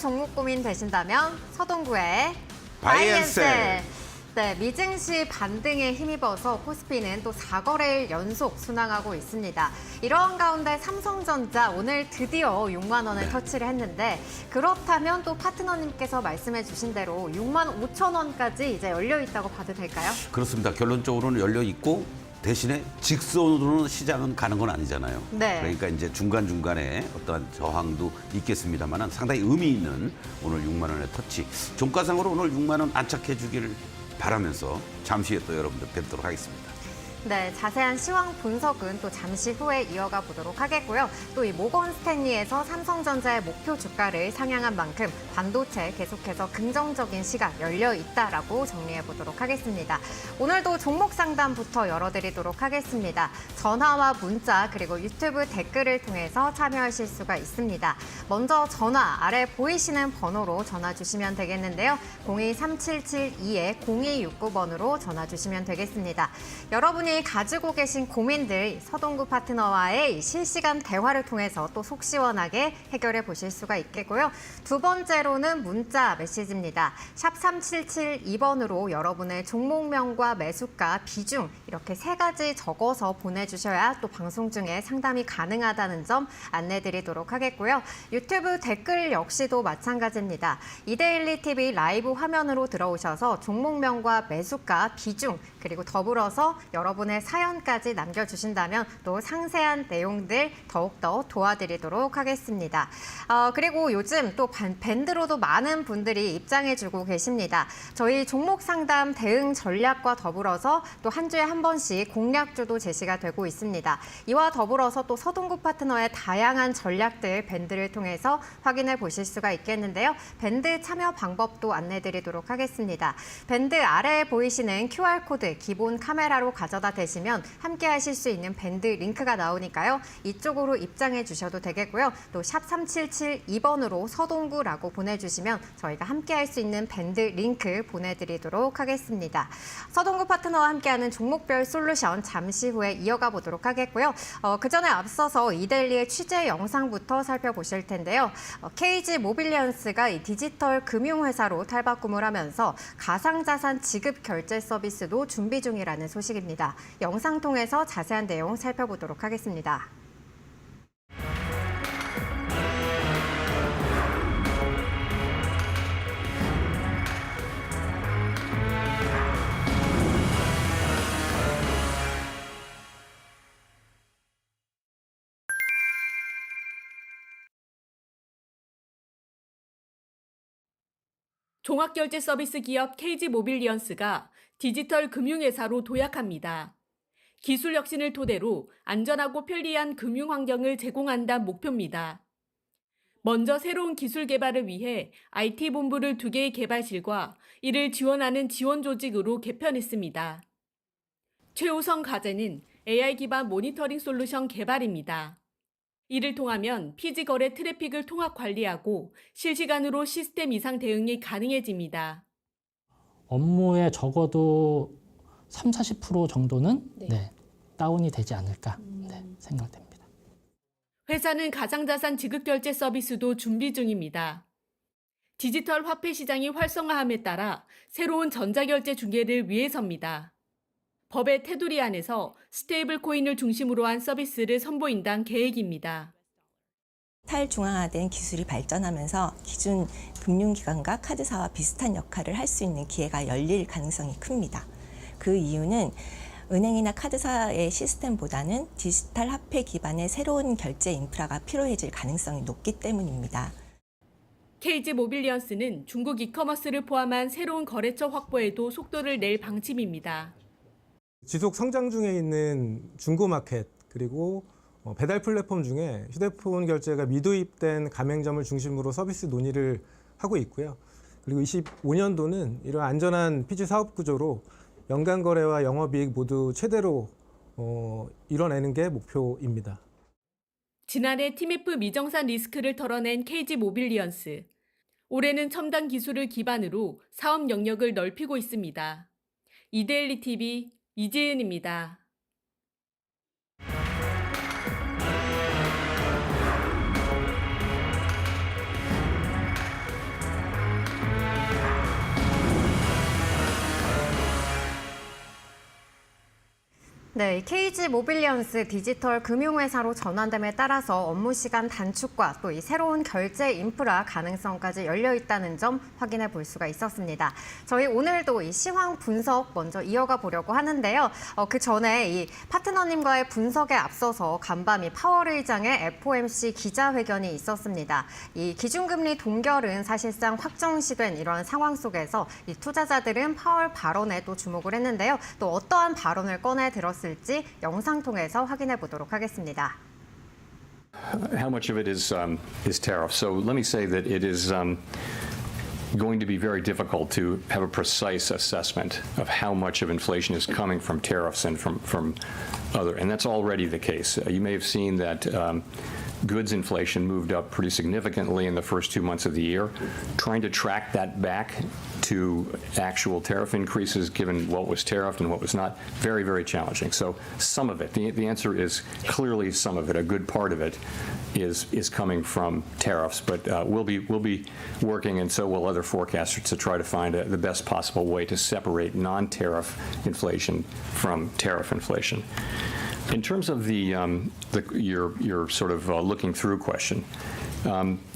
종목 고민 되신다면 서동구의 바이앤셀. 네, 미증시 반등에 힘입어서 코스피는 또 4거래일 연속 순항하고 있습니다. 이런 가운데 삼성전자 오늘 드디어 6만 원을 터치를 했는데 그렇다면 또 파트너님께서 말씀해 주신 대로 6만 5천 원까지 이제 열려 있다고 봐도 될까요? 그렇습니다. 결론적으로는 열려 있고 대신에 직선으로는 시장은 가는 건 아니잖아요. 네. 그러니까 이제 중간중간에 어떠한 저항도 있겠습니다만 상당히 의미 있는 오늘 6만 원의 터치. 종가상으로 오늘 6만 원 안착해 주기를 바라면서 잠시 후에 또 여러분들 뵙도록 하겠습니다. 네, 자세한 시황 분석은 또 잠시 후에 이어가 보도록 하겠고요. 또 이 모건 스탠리에서 삼성전자의 목표 주가를 상향한 만큼 반도체 계속해서 긍정적인 시각 열려 있다라고 정리해 보도록 하겠습니다. 오늘도 종목 상담부터 열어드리도록 하겠습니다. 전화와 문자 그리고 유튜브 댓글을 통해서 참여하실 수가 있습니다. 먼저 전화 아래 보이시는 번호로 전화 주시면 되겠는데요. 023772-0269번으로 전화 주시면 되겠습니다. 여러분이 가지고 계신 고민들 서동구 파트너와의 실시간 대화를 통해서 또 속 시원하게 해결해 보실 수가 있겠고요. 두 번째로는 문자 메시지입니다. 샵 3772번으로 여러분의 종목명과 매수가, 비중 이렇게 세 가지 적어서 보내주셔야 또 방송 중에 상담이 가능하다는 점 안내드리도록 하겠고요. 유튜브 댓글 역시도 마찬가지입니다. 이데일리 TV 라이브 화면으로 들어오셔서 종목명과 매수가, 비중 그리고 더불어서 여러분의 사연까지 남겨주신다면 또 상세한 내용들 더욱더 도와드리도록 하겠습니다. 그리고 요즘 또 밴드로도 많은 분들이 입장해주고 계십니다. 저희 종목 상담 대응 전략과 더불어서 또 한 주에 한 번씩 공략주도 제시가 되고 있습니다. 이와 더불어서 또 서동구 파트너의 다양한 전략들 밴드를 통해서 확인해 보실 수가 있겠는데요. 밴드 참여 방법도 안내드리도록 하겠습니다. 밴드 아래에 보이시는 QR코드 기본 카메라로 가져다 대시면 함께 하실 수 있는 밴드 링크가 나오니까요. 이쪽으로 입장해 주셔도 되겠고요. 또 샵 3772번으로 서동구라고 보내주시면 저희가 함께 할 수 있는 밴드 링크 보내드리도록 하겠습니다. 서동구 파트너와 함께하는 종목별 솔루션 잠시 후에 이어가 보도록 하겠고요. 그 전에 앞서서 이데일리의 취재 영상부터 살펴보실 텐데요. KG 모빌리언스가 이 디지털 금융회사로 탈바꿈을 하면서 가상자산 지급 결제 서비스도 준비 중이라는 소식입니다. 영상 통해서 자세한 내용 살펴보도록 하겠습니다. 종합결제 서비스 기업 KG 모빌리언스가 디지털 금융회사로 도약합니다. 기술 혁신을 토대로 안전하고 편리한 금융 환경을 제공한다는 목표입니다. 먼저 새로운 기술 개발을 위해 IT본부를 2개의 개발실과 이를 지원하는 지원 조직으로 개편했습니다. 최우선 과제는 AI 기반 모니터링 솔루션 개발입니다. 이를 통하면 피지 거래 트래픽을 통합 관리하고 실시간으로 시스템 이상 대응이 가능해집니다. 업무에 적어도 30-40% 정도는 다운이 되지 않을까 생각됩니다. 회사는 가상자산 지급결제 서비스도 준비 중입니다. 디지털 화폐 시장이 활성화함에 따라 새로운 전자결제 중개를 위해서입니다. 법의 테두리 안에서 스테이블 코인을 중심으로 한 서비스를 선보인다는 계획입니다. 탈중앙화된 기술이 발전하면서 기존 금융기관과 카드사와 비슷한 역할을 할 수 있는 기회가 열릴 가능성이 큽니다. 그 이유는 은행이나 카드사의 시스템보다는 디지털 화폐 기반의 새로운 결제 인프라가 필요해질 가능성이 높기 때문입니다. KG 모빌리언스는 중국 이커머스를 포함한 새로운 거래처 확보에도 속도를 낼 방침입니다. 지속 성장 중에 있는 중고마켓 그리고 배달 플랫폼 중에 휴대폰 결제가 미도입된 가맹점을 중심으로 서비스 논의를 하고 있고요. 그리고 25년도는 이런 안전한 피지 사업 구조로 연간 거래와 영업이익 모두 최대로 이뤄내는 게 목표입니다. 지난해 TMF 미정산 리스크를 털어낸 KG 모빌리언스. 올해는 첨단 기술을 기반으로 사업 영역을 넓히고 있습니다. 이데일리 TV 이지은입니다. 네, 이 KG 모빌리언스 디지털 금융회사로 전환됨에 따라서 업무 시간 단축과 또 이 새로운 결제 인프라 가능성까지 열려 있다는 점 확인해 볼 수가 있었습니다. 저희 오늘도 이 시황 분석 먼저 이어가 보려고 하는데요. 그 전에 이 파트너님과의 분석에 앞서서 간밤이 파월 의장의 FOMC 기자회견이 있었습니다. 이 기준금리 동결은 사실상 확정시된 이런 상황 속에서 이 투자자들은 파월 발언에 또 주목을 했는데요. 또 어떠한 발언을 꺼내 들었을지 영상 통해서 확인해 보도록 하겠습니다. How much of it is tariff? So let me say that it is going to be very difficult to have a precise assessment of how much of inflation is coming from tariffs and from other, and that's already the case. You may have seen that goods inflation moved up pretty significantly in the first 2 months of the year. Trying to track that back to actual tariff increases, given what was tariffed and what was not, very, very challenging. So some of it, the answer is clearly some of it. A good part of it is coming from tariffs, but we'll be working, and so will other forecasters, to try to find the best possible way to separate non-tariff inflation from tariff inflation. In terms of your sort of looking through question,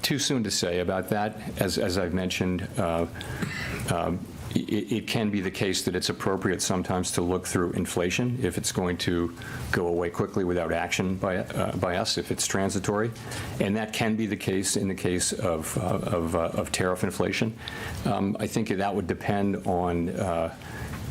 too soon to say about that. As I've mentioned, it can be the case that it's appropriate sometimes to look through inflation if it's going to go away quickly without action by us, if it's transitory, and that can be the case in the case of tariff inflation. I think that would depend on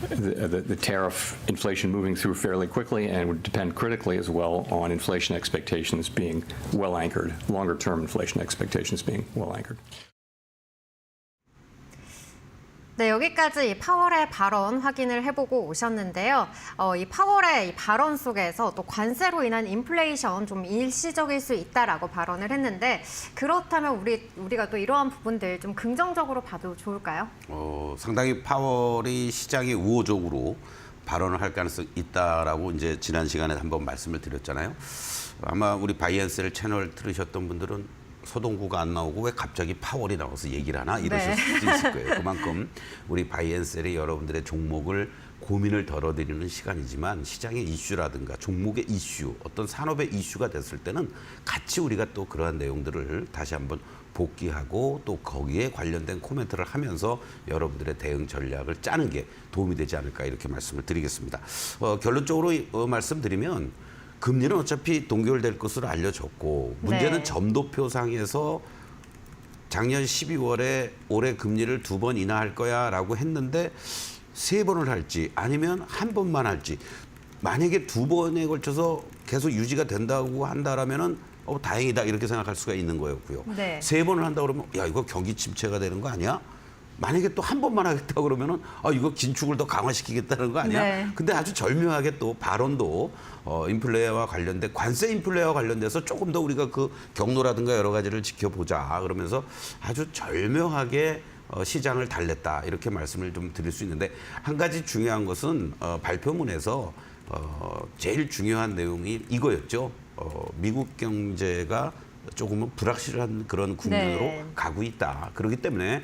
the tariff inflation moving through fairly quickly, and would depend critically as well on inflation expectations being well anchored, longer term inflation expectations being well anchored. 네, 여기까지 이 파월의 발언 확인을 해보고 오셨는데요. 이 파월의 이 발언 속에서 또 관세로 인한 인플레이션 좀 일시적일 수 있다라고 발언을 했는데, 그렇다면 우리가 또 이러한 부분들 좀 긍정적으로 봐도 좋을까요? 상당히 파월이 시장에 우호적으로 발언을 할 가능성이 있다라고 이제 지난 시간에 한번 말씀을 드렸잖아요. 아마 우리 바이낸스 채널 들으셨던 분들은 서동구가 안 나오고 왜 갑자기 파월이 나와서 얘기를 하나 이러실 수도 있을 거예요. 그만큼 우리 바이낸셀이 여러분들의 종목을 고민을 덜어드리는 시간이지만, 시장의 이슈라든가 종목의 이슈, 어떤 산업의 이슈가 됐을 때는 같이 우리가 또 그러한 내용들을 다시 한번 복귀하고 또 거기에 관련된 코멘트를 하면서 여러분들의 대응 전략을 짜는 게 도움이 되지 않을까, 이렇게 말씀을 드리겠습니다. 결론적으로 말씀드리면 금리는 어차피 동결될 것으로 알려졌고, 문제는 네. 점도표상에서 작년 12월에 올해 금리를 2번 인하할 거야라고 했는데 3번을 할지 아니면 1번만 할지, 만약에 2번에 걸쳐서 계속 유지가 된다고 한다라면은 다행이다 이렇게 생각할 수가 있는 거였고요. 네. 3번을 한다 그러면 야, 이거 경기 침체가 되는 거 아니야? 만약에 또 1번만 하겠다 그러면은 이거 긴축을 더 강화시키겠다는 거 아니야? 네. 근데 아주 절묘하게 또 발언도 인플레와 관련된, 관세 인플레와 관련돼서 조금 더 우리가 그 경로라든가 여러 가지를 지켜보자 그러면서 아주 절묘하게 시장을 달랬다, 이렇게 말씀을 좀 드릴 수 있는데, 한 가지 중요한 것은 발표문에서 제일 중요한 내용이 이거였죠. 미국 경제가 조금은 불확실한 그런 국면으로 네. 가고 있다. 그렇기 때문에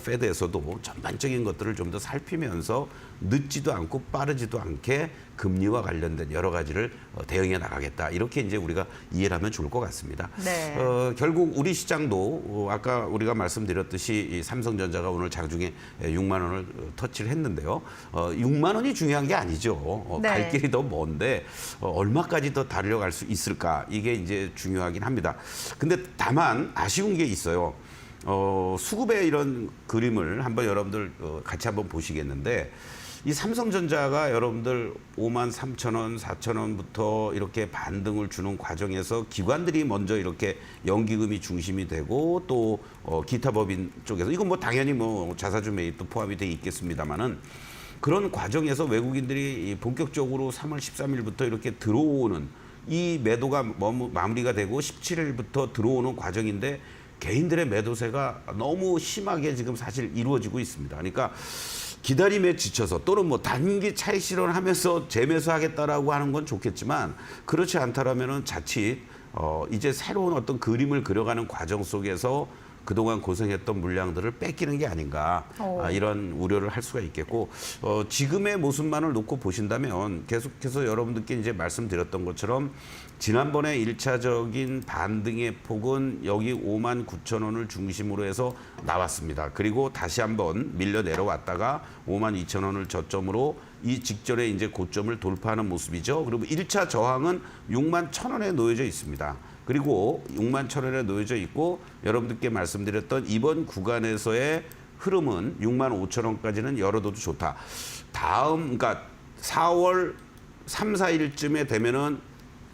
페드에서도 전반적인 것들을 좀 더 살피면서 늦지도 않고 빠르지도 않게 금리와 관련된 여러 가지를 대응해 나가겠다. 이렇게 이제 우리가 이해를 하면 좋을 것 같습니다. 네. 결국 우리 시장도 아까 우리가 말씀드렸듯이 이 삼성전자가 오늘 장중에 6만 원을 터치를 했는데요. 6만 원이 중요한 게 아니죠. 네. 갈 길이 더 먼데 얼마까지 더 달려갈 수 있을까, 이게 이제 중요하긴 합니다. 근데 다만 아쉬운 게 있어요. 수급의 이런 그림을 한번 여러분들 같이 한번 보시겠는데, 이 삼성전자가 여러분들 5만 3천 원, 4천 원부터 이렇게 반등을 주는 과정에서 기관들이 먼저 이렇게 연기금이 중심이 되고, 또 기타 법인 쪽에서 이건 뭐 당연히 뭐 자사주 매입도 포함이 돼 있겠습니다만은, 그런 과정에서 외국인들이 본격적으로 3월 13일부터 이렇게 들어오는 이 매도가 마무리가 되고 17일부터 들어오는 과정인데, 개인들의 매도세가 너무 심하게 지금 사실 이루어지고 있습니다. 그러니까 기다림에 지쳐서, 또는 뭐 단기 차익 실현하면서 재매수하겠다라고 하는 건 좋겠지만, 그렇지 않다라면은 자칫 이제 새로운 어떤 그림을 그려가는 과정 속에서 그동안 고생했던 물량들을 뺏기는 게 아닌가 이런 우려를 할 수가 있겠고 지금의 모습만을 놓고 보신다면 계속해서 여러분들께 이제 말씀드렸던 것처럼 지난번에 1차적인 반등의 폭은 여기 59,000원을 중심으로 해서 나왔습니다. 그리고 다시 한번 밀려 내려왔다가 52,000원을 저점으로 이 직전에 이제 고점을 돌파하는 모습이죠. 그리고 1차 저항은 61,000원에 놓여져 있습니다. 그리고 61,000원에 놓여져 있고 여러분들께 말씀드렸던 이번 구간에서의 흐름은 65,000원까지는 열어둬도 좋다. 그러니까 4월 3, 4일쯤에 되면은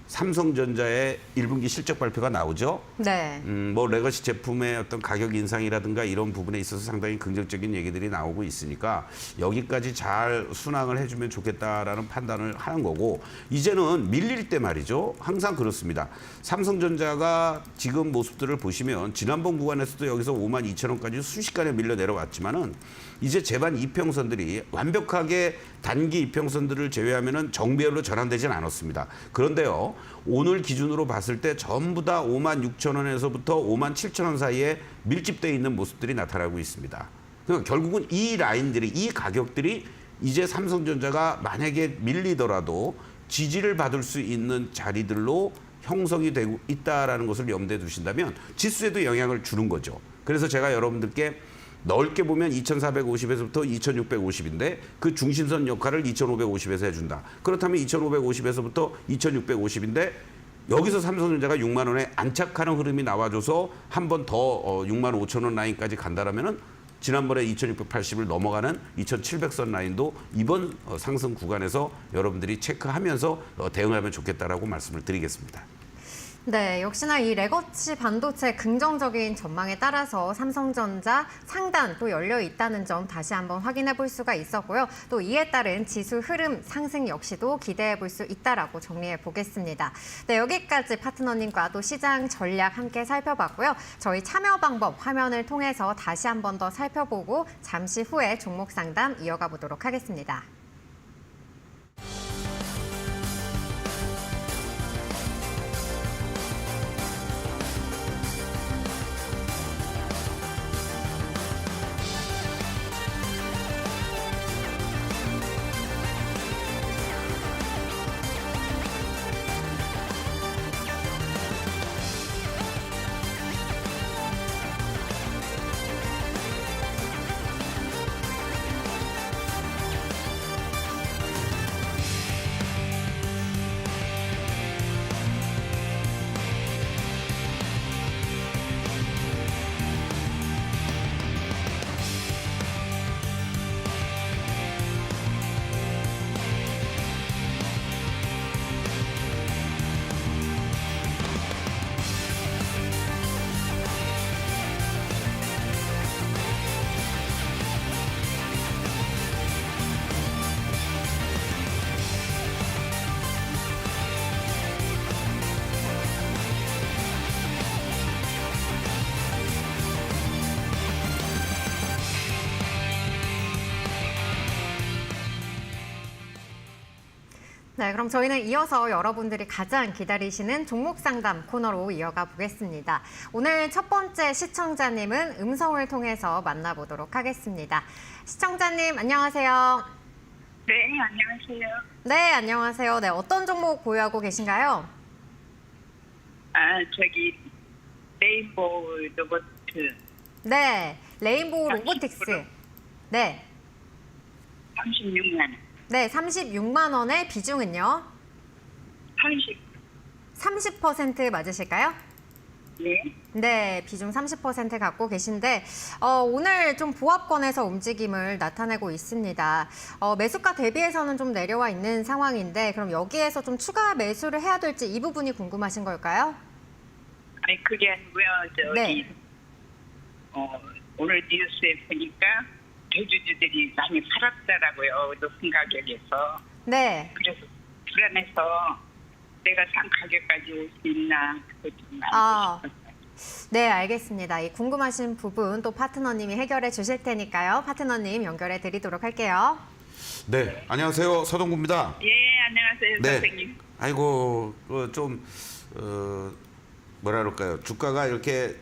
삼성전자의 1분기 실적 발표가 나오죠. 네. 뭐 레거시 제품의 어떤 가격 인상이라든가 이런 부분에 있어서 상당히 긍정적인 얘기들이 나오고 있으니까 여기까지 잘 순항을 해주면 좋겠다라는 판단을 하는 거고 이제는 밀릴 때 말이죠. 항상 그렇습니다. 삼성전자가 지금 모습들을 보시면 지난번 구간에서도 여기서 52,000원까지 순식간에 밀려 내려왔지만은 이제 제반 이평선들이 완벽하게 단기 이평선들을 제외하면은 정배열로 전환되진 않았습니다. 그런데요, 오늘 기준으로 봤을 때 전부 다 56,000원에서부터 57,000원 사이에 밀집되어 있는 모습들이 나타나고 있습니다. 그러니까 결국은 이 라인들이, 이 가격들이 이제 삼성전자가 만약에 밀리더라도 지지를 받을 수 있는 자리들로 형성이 되고 있다라는 것을 염두에 두신다면 지수에도 영향을 주는 거죠. 그래서 제가 여러분들께 넓게 보면 2,450에서부터 2,650인데 그 중심선 역할을 2,550에서 해준다. 그렇다면 2,550에서부터 2,650인데 여기서 삼성전자가 6만 원에 안착하는 흐름이 나와줘서 한 번 더 6만 5천 원 라인까지 간다라면은 지난번에 2,680을 넘어가는 2,700선 라인도 이번 상승 구간에서 여러분들이 체크하면서 대응하면 좋겠다라고 말씀을 드리겠습니다. 네, 역시나 이 레거시 반도체 긍정적인 전망에 따라서 삼성전자 상단 또 열려 있다는 점 다시 한번 확인해 볼 수가 있었고요. 또 이에 따른 지수 흐름 상승 역시도 기대해 볼 수 있다라고 정리해 보겠습니다. 네, 여기까지 파트너님과 또 시장 전략 함께 살펴봤고요. 저희 참여 방법 화면을 통해서 다시 한번 더 살펴보고 잠시 후에 종목 상담 이어가 보도록 하겠습니다. 네, 그럼 저희는 이어서 여러분들이 가장 기다리시는 종목 상담 코너로 이어가 보겠습니다. 오늘 첫 번째 시청자님은 음성을 통해서 만나보도록 하겠습니다. 시청자님, 안녕하세요. 네, 안녕하세요. 네, 안녕하세요. 네, 어떤 종목 보유하고 계신가요? 저기 레인보우 로보트 네, 레인보우 로보틱스. 네, 36만 원. 네, 36만 원의 비중은요? 30% 맞으실까요? 네. 네, 비중 30% 갖고 계신데 오늘 좀 보합권에서 움직임을 나타내고 있습니다. 매수가 대비해서는 좀 내려와 있는 상황인데 그럼 여기에서 좀 추가 매수를 해야 될지 이 부분이 궁금하신 걸까요? 아니 그게 아니고요. 저기 네. 오늘 뉴스에 보니까 대주주들이 많이 팔았더라고요. 높은 가격에서. 네. 그래서 불안해서 내가 산 가격까지 올 수 있나 그거 좀 아. 알고 싶었어요. 네, 알겠습니다. 이 궁금하신 부분 또 파트너님이 해결해 주실 테니까요. 파트너님 연결해 드리도록 할게요. 네, 안녕하세요. 서동구입니다. 예, 안녕하세요, 네. 선생님. 아이고 좀 뭐라 그럴까요? 주가가 이렇게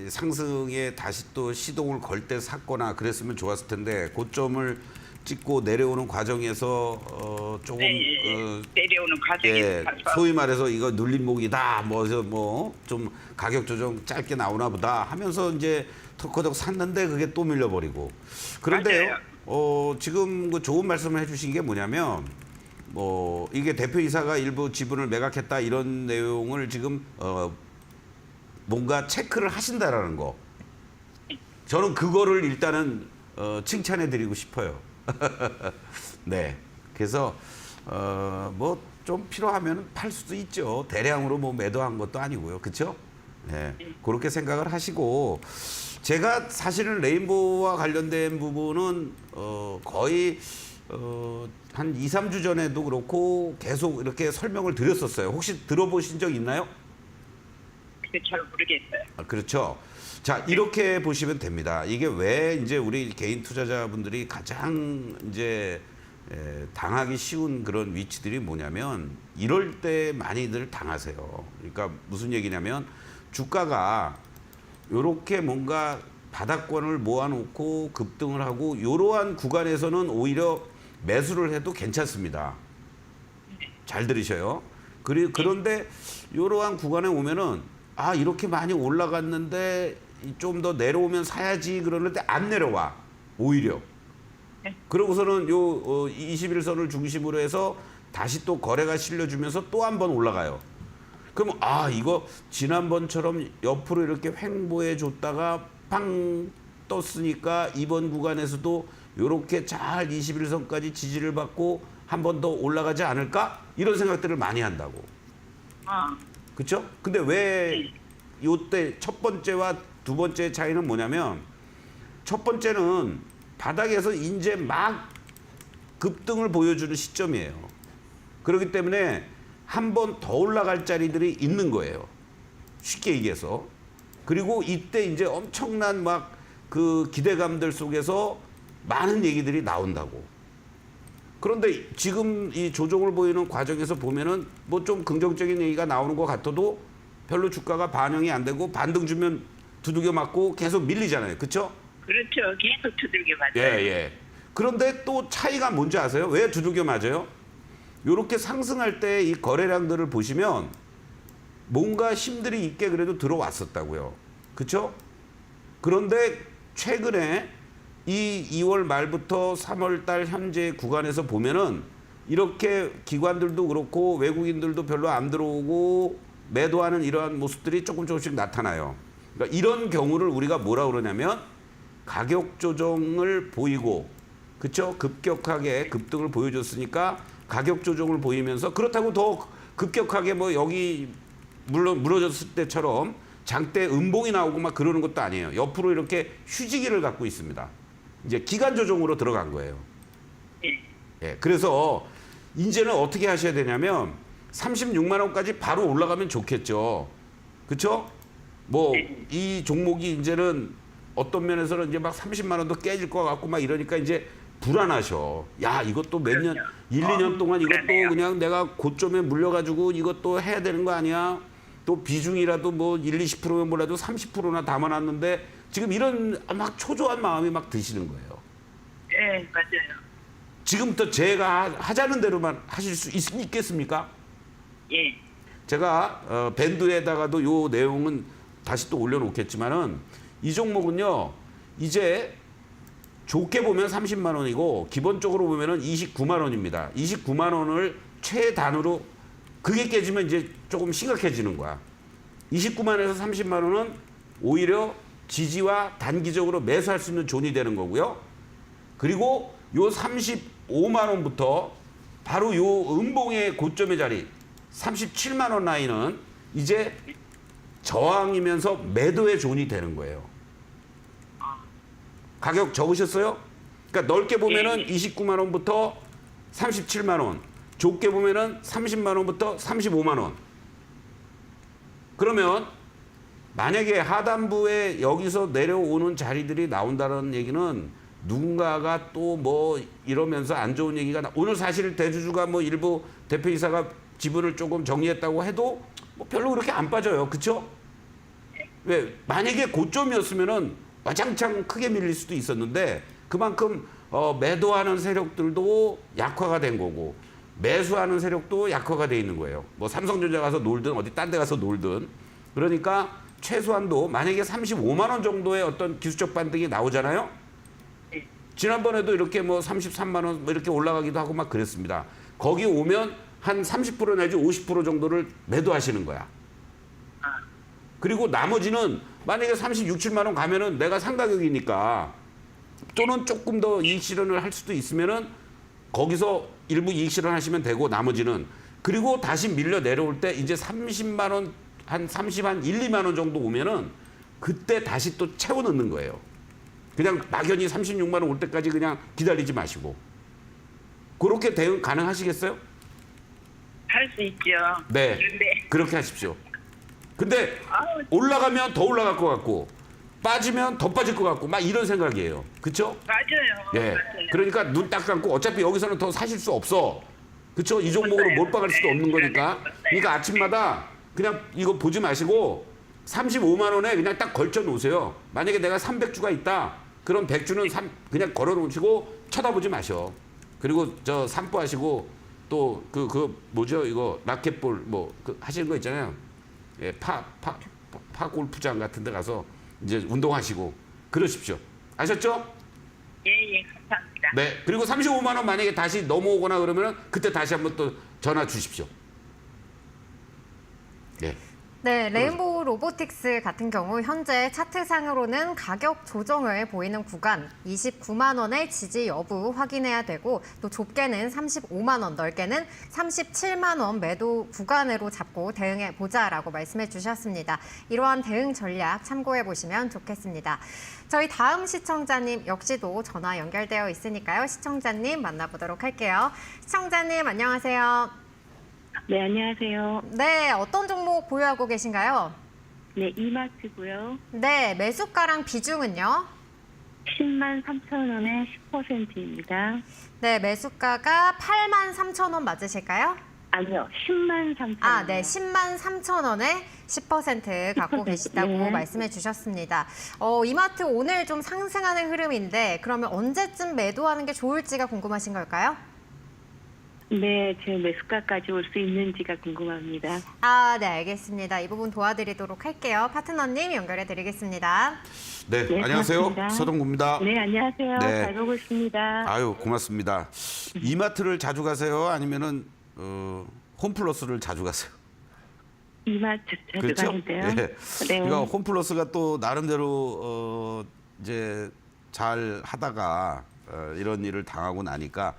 상승에 다시 또 시동을 걸 때 샀거나 그랬으면 좋았을 텐데 고점을 찍고 내려오는 과정에서 조금 내려오는 과정에서 예, 사서 소위 말해서 이거 눌림목이다 뭐 좀 가격 조정 짧게 나오나 보다 하면서 이제 턱커덕 샀는데 그게 또 밀려버리고 그런데요. 지금 그 좋은 말씀을 해주신 게 뭐냐면 뭐 이게 대표이사가 일부 지분을 매각했다 이런 내용을 지금 뭔가 체크를 하신다라는 거. 저는 그거를 일단은 칭찬해드리고 싶어요. 네. 그래서 뭐 좀 필요하면 팔 수도 있죠. 대량으로 뭐 매도한 것도 아니고요. 그렇죠? 네. 그렇게 생각을 하시고 제가 사실은 레인보우와 관련된 부분은 거의 한 2, 3주 전에도 그렇고 계속 이렇게 설명을 드렸었어요. 혹시 들어보신 적 있나요? 잘 모르겠어요. 그렇죠. 자, 이렇게 보시면 됩니다. 이게 왜 이제 우리 개인 투자자분들이 가장 이제 당하기 쉬운 그런 위치들이 뭐냐면 이럴 때 많이들 당하세요. 그러니까 무슨 얘기냐면 주가가 요렇게 뭔가 바닥권을 모아놓고 급등을 하고 이러한 구간에서는 오히려 매수를 해도 괜찮습니다. 잘 들으셔요. 그런데 이러한 구간에 오면은 이렇게 많이 올라갔는데 좀 더 내려오면 사야지 그러는데 안 내려와 오히려. 그러고서는 요 21선을 중심으로 해서 다시 또 거래가 실려주면서 또 한 번 올라가요. 그럼 이거 지난번처럼 옆으로 이렇게 횡보해 줬다가 팡 떴으니까 이번 구간에서도 이렇게 잘 21선까지 지지를 받고 한 번 더 올라가지 않을까? 이런 생각들을 많이 한다고. 그렇죠? 근데 왜 이때 첫 번째와 두 번째 차이는 뭐냐면 첫 번째는 바닥에서 이제 막 급등을 보여주는 시점이에요. 그렇기 때문에 한 번 더 올라갈 자리들이 있는 거예요. 쉽게 얘기해서. 그리고 이때 이제 엄청난 막 그 기대감들 속에서 많은 얘기들이 나온다고. 그런데 지금 이 조정을 보이는 과정에서 보면은 뭐 좀 긍정적인 얘기가 나오는 것 같아도 별로 주가가 반영이 안 되고 반등 주면 두들겨 맞고 계속 밀리잖아요. 그렇죠? 그렇죠. 계속 두들겨 맞아요. 예. 그런데 또 차이가 뭔지 아세요? 왜 두들겨 맞아요? 이렇게 상승할 때 이 거래량들을 보시면 뭔가 힘들이 있게 그래도 들어왔었다고요. 그렇죠? 그런데 최근에 이 2월 말부터 3월 달 현재 구간에서 보면은 이렇게 기관들도 그렇고 외국인들도 별로 안 들어오고 매도하는 이러한 모습들이 조금씩 나타나요. 그러니까 이런 경우를 우리가 뭐라 그러냐면 가격 조정을 보이고 그렇죠? 급격하게 급등을 보여줬으니까 가격 조정을 보이면서 그렇다고 더 급격하게 뭐 여기 무너졌을 때처럼 장대 음봉이 나오고 막 그러는 것도 아니에요. 옆으로 이렇게 휴지기를 갖고 있습니다. 이제 기간 조정으로 들어간 거예요. 예, 그래서 이제는 어떻게 하셔야 되냐면 36만 원까지 바로 올라가면 좋겠죠. 그렇죠? 뭐 이 종목이 이제는 어떤 면에서는 이제 막 30만 원도 깨질 것 같고 막 이러니까 이제 불안하셔. 야, 이것도 몇 년, 1, 2년 동안 이것도 그냥 내가 고점에 물려가지고 이것도 해야 되는 거 아니야? 또 비중이라도 뭐 1, 20%면 몰라도 30%나 담아놨는데 지금 이런 막 초조한 마음이 막 드시는 거예요. 네, 맞아요. 지금부터 제가 하자는 대로만 하실 수 있겠습니까? 예. 제가 밴드에다가도 요 내용은 다시 또 올려놓겠지만은 이 종목은요 이제 좋게 보면 30만 원이고 기본적으로 보면은 29만 원입니다. 29만 원을 최단으로 그게 깨지면 이제 조금 심각해지는 거야. 29만에서 30만 원은 오히려 지지와 단기적으로 매수할 수 있는 존이 되는 거고요. 그리고 요 35만 원부터 바로 요 음봉의 고점의 자리 37만 원 라인은 이제 저항이면서 매도의 존이 되는 거예요. 가격 적으셨어요? 그러니까 넓게 보면은 29만 원부터 37만 원, 좁게 보면은 30만 원부터 35만 원. 그러면 만약에 하단부에 여기서 내려오는 자리들이 나온다는 얘기는 누군가가 또 뭐 이러면서 안 좋은 얘기가 오늘 사실 대주주가 뭐 일부 대표이사가 지분을 조금 정리했다고 해도 뭐 별로 그렇게 안 빠져요. 그렇죠? 왜 만약에 고점이었으면은 와장창 크게 밀릴 수도 있었는데 그만큼 매도하는 세력들도 약화가 된 거고 매수하는 세력도 약화가 돼 있는 거예요. 뭐 삼성전자 가서 놀든 어디 딴 데 가서 놀든. 그러니까 최소한도 만약에 35만 원 정도의 어떤 기술적 반등이 나오잖아요. 지난번에도 이렇게 뭐 33만 원 뭐 이렇게 올라가기도 하고 막 그랬습니다. 거기 오면 한 30% 내지 50% 정도를 매도하시는 거야. 그리고 나머지는 만약에 36, 7만 원 가면은 내가 상가격이니까 또는 조금 더 이익 실현을 할 수도 있으면은 거기서 일부 이익 실현하시면 되고 나머지는 그리고 다시 밀려 내려올 때 이제 30만 원 한 30, 한 1, 2만 원 정도 오면은 그때 다시 또 채워 넣는 거예요. 그냥 막연히 36만 원 올 때까지 그냥 기다리지 마시고. 그렇게 대응 가능하시겠어요? 할 수 있죠. 네. 그런데 그렇게 하십시오. 근데 올라가면 더 올라갈 것 같고 빠지면 더 빠질 것 같고 막 이런 생각이에요. 그렇죠? 맞아요. 예. 맞아요. 그러니까 눈 딱 감고 어차피 여기서는 더 사실 수 없어. 그렇죠? 이 종목으로 맞아요. 몰빵할 수도 없는 거니까. 맞아요. 그러니까 아침마다 그냥 이거 보지 마시고 35만 원에 그냥 딱 걸쳐 놓으세요. 만약에 내가 300주가 있다. 그럼 100주는 그냥 걸어 놓으시고 쳐다보지 마셔. 그리고 저 산보하시고 또 그 뭐죠? 이거 라켓볼 뭐 그 하시는 거 있잖아요. 예, 파 골프장 같은 데 가서 이제 운동하시고 그러십시오. 아셨죠? 예, 감사합니다. 네. 그리고 35만 원 만약에 다시 넘어오거나 그러면은 그때 다시 한번 또 전화 주십시오. 네. 네, 레인보우 로보틱스 같은 경우 현재 차트상으로는 가격 조정을 보이는 구간 29만 원의 지지 여부 확인해야 되고 또 좁게는 35만 원, 넓게는 37만 원 매도 구간으로 잡고 대응해 보자라고 말씀해 주셨습니다. 이러한 대응 전략 참고해 보시면 좋겠습니다. 저희 다음 시청자님 역시도 전화 연결되어 있으니까요. 시청자님 만나보도록 할게요. 시청자님 안녕하세요. 네, 안녕하세요. 네, 어떤 종목 보유하고 계신가요? 네, 이마트고요. 네, 매수가랑 비중은요? 10만 3천 원에 10%입니다. 네, 매수가가 8만 3천 원 맞으실까요? 아니요, 10만 3천 원. 아, 네, 10만 3천 원에 10% 갖고 10%, 계시다고 네. 말씀해 주셨습니다. 이마트 오늘 좀 상승하는 흐름인데 그러면 언제쯤 매도하는 게 좋을지가 궁금하신 걸까요? 네, 제 매수가까지 올 수 있는지가 궁금합니다. 아, 네, 알겠습니다. 이 부분 도와드리도록 할게요. 파트너님 연결해 드리겠습니다. 네, 네, 안녕하세요. 고맙습니다. 서동구입니다. 네, 안녕하세요. 네. 잘 보고 있습니다. 아유, 고맙습니다. 이마트를 자주 가세요? 아니면은 홈플러스를 자주 가세요? 이마트 자주 그렇죠? 가는데요. 예. 네. 그러니까 홈플러스가 또 나름대로 이제 잘 하다가 이런 일을 당하고 나니까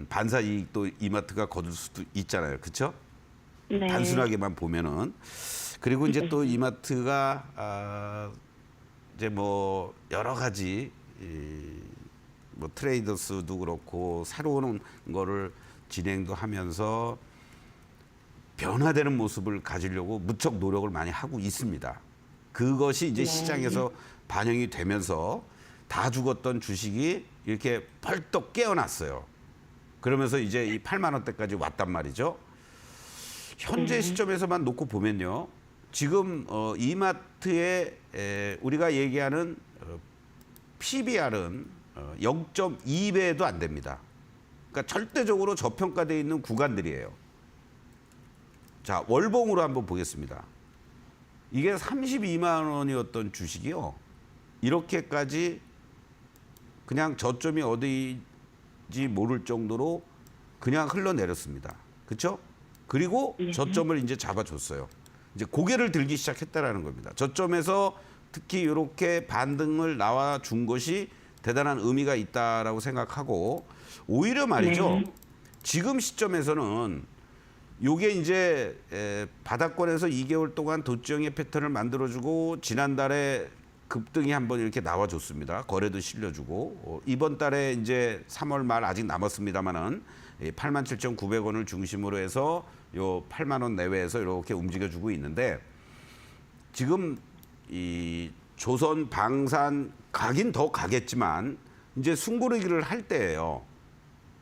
반사 이익도 이마트가 거둘 수도 있잖아요. 그렇죠? 네. 단순하게만 보면은. 그리고 이제 또 이마트가 이제 뭐 여러 가지 뭐 트레이더스도 그렇고 새로운 거를 진행도 하면서 변화되는 모습을 가지려고 무척 노력을 많이 하고 있습니다. 그것이 이제 시장에서 반영이 되면서 다 죽었던 주식이 이렇게 펄떡 깨어났어요. 그러면서 이제 이 8만 원대까지 왔단 말이죠. 현재 시점에서만 놓고 보면요. 지금 이마트의 우리가 얘기하는 PBR은 0.2배도 안 됩니다. 그러니까 절대적으로 저평가되어 있는 구간들이에요. 자, 월봉으로 한번 보겠습니다. 이게 32만 원이었던 주식이요. 이렇게까지 그냥 저점이 어디인지 모를 정도로 그냥 흘러내렸습니다. 그렇죠? 그리고 저점을 이제 잡아줬어요. 이제 고개를 들기 시작했다라는 겁니다. 저점에서 특히 이렇게 반등을 나와준 것이 대단한 의미가 있다라고 생각하고 오히려 말이죠. 지금 시점에서는 요게 이제 바닥권에서 2개월 동안 도지형의 패턴을 만들어주고 지난달에 급등이 한번 이렇게 나와줬습니다. 거래도 실려주고 이번 달에 이제 3월 말 아직 남았습니다만은 87,900원을 중심으로 해서 요 8만 원 내외에서 이렇게 움직여주고 있는데 지금 이 조선 방산 가긴 더 가겠지만 이제 숨고르기를 할 때예요.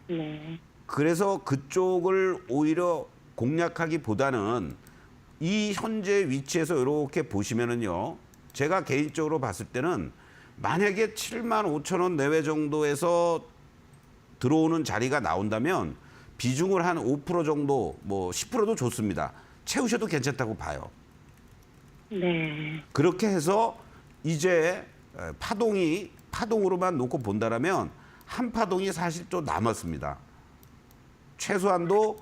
네. 그래서 그쪽을 오히려 공략하기보다는 이 현재 위치에서 이렇게 보시면은요, 제가 개인적으로 봤을 때는 만약에 7만 5천 원 내외 정도에서 들어오는 자리가 나온다면 비중을 한 5% 정도, 뭐 10%도 좋습니다. 채우셔도 괜찮다고 봐요. 네. 그렇게 해서 이제 파동으로만 놓고 본다라면 한 파동이 사실 또 남았습니다. 최소한도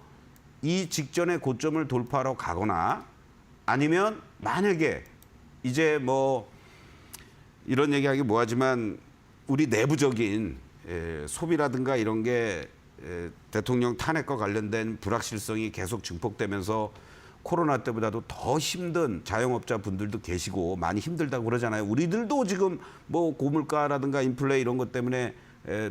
이 직전의 고점을 돌파하러 가거나 아니면 만약에 이제 뭐 이런 얘기하기 뭐하지만 우리 내부적인 소비라든가 이런 게 대통령 탄핵과 관련된 불확실성이 계속 증폭되면서 코로나 때보다도 더 힘든 자영업자 분들도 계시고 많이 힘들다고 그러잖아요. 우리들도 지금 뭐 고물가라든가 인플레 이런 것 때문에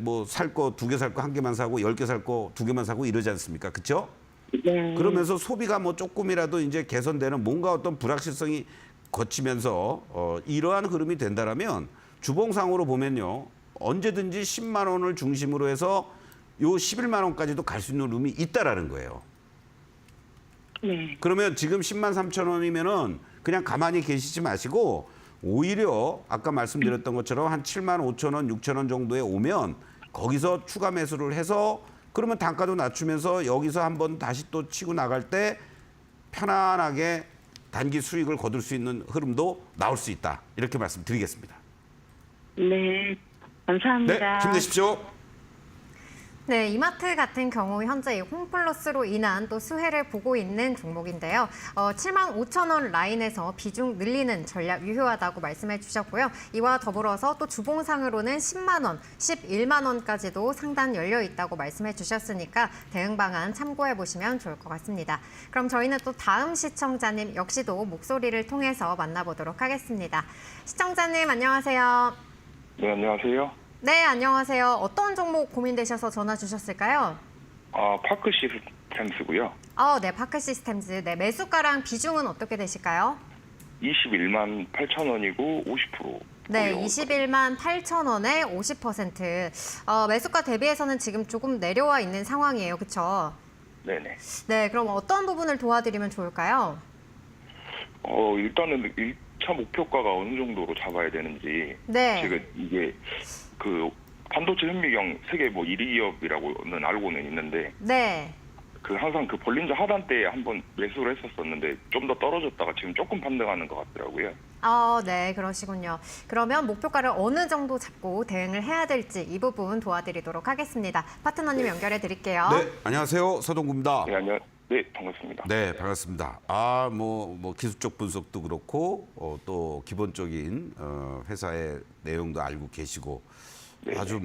뭐 살 거 2개 살 거 1개만 사고 10개 살 거 2개만 사고 이러지 않습니까? 그렇죠? 네. 그러면서 소비가 뭐 조금이라도 이제 개선되는 뭔가 어떤 불확실성이 거치면서 이러한 흐름이 된다라면 주봉상으로 보면요. 언제든지 10만 원을 중심으로 해서 요 11만 원까지도 갈 수 있는 룸이 있다라는 거예요. 네. 그러면 지금 10만 3천 원이면은 그냥 가만히 계시지 마시고 오히려 아까 말씀드렸던 것처럼 한 7만 5천 원, 6천 원 정도에 오면 거기서 추가 매수를 해서 그러면 단가도 낮추면서 여기서 한번 다시 또 치고 나갈 때 편안하게 단기 수익을 거둘 수 있는 흐름도 나올 수 있다. 이렇게 말씀드리겠습니다. 네. 감사합니다. 네, 힘내십시오. 네, 이마트 같은 경우 현재 이 홈플러스로 인한 또 수혜를 보고 있는 종목인데요. 7만 5천 원 라인에서 비중 늘리는 전략 유효하다고 말씀해 주셨고요. 이와 더불어서 또 주봉상으로는 10만 원, 11만 원까지도 상단 열려 있다고 말씀해 주셨으니까 대응 방안 참고해 보시면 좋을 것 같습니다. 그럼 저희는 또 다음 시청자님 역시도 목소리를 통해서 만나보도록 하겠습니다. 시청자님 안녕하세요. 네, 안녕하세요. 네, 안녕하세요. 어떤 종목 고민되셔서 전화 주셨을까요? 파크 시스템스고요. 네, 파크 시스템즈. 네, 매수가랑 비중은 어떻게 되실까요? 21만 8천 원이고 50%. 네, 21만 8천 원에 50%. 매수가 대비해서는 지금 조금 내려와 있는 상황이에요. 그렇죠? 네네. 네, 그럼 어떤 부분을 도와드리면 좋을까요? 일단은 1차 목표가가 어느 정도로 잡아야 되는지. 네. 제가 이게 그 반도체 현미경 세계 뭐 1위 기업이라고는 알고는 있는데. 네. 그 항상 그 볼린저 하단 때에 한번 매수를 했었었는데 좀 더 떨어졌다가 지금 조금 반등하는 것 같더라고요. 네, 그러시군요. 그러면 목표가를 어느 정도 잡고 대응을 해야 될지 이 부분 도와드리도록 하겠습니다. 파트너님 연결해 드릴게요. 네, 안녕하세요. 서동구입니다. 네, 네, 반갑습니다. 네, 반갑습니다. 뭐 기술적 분석도 그렇고 또 기본적인 회사의 내용도 알고 계시고 네. 아주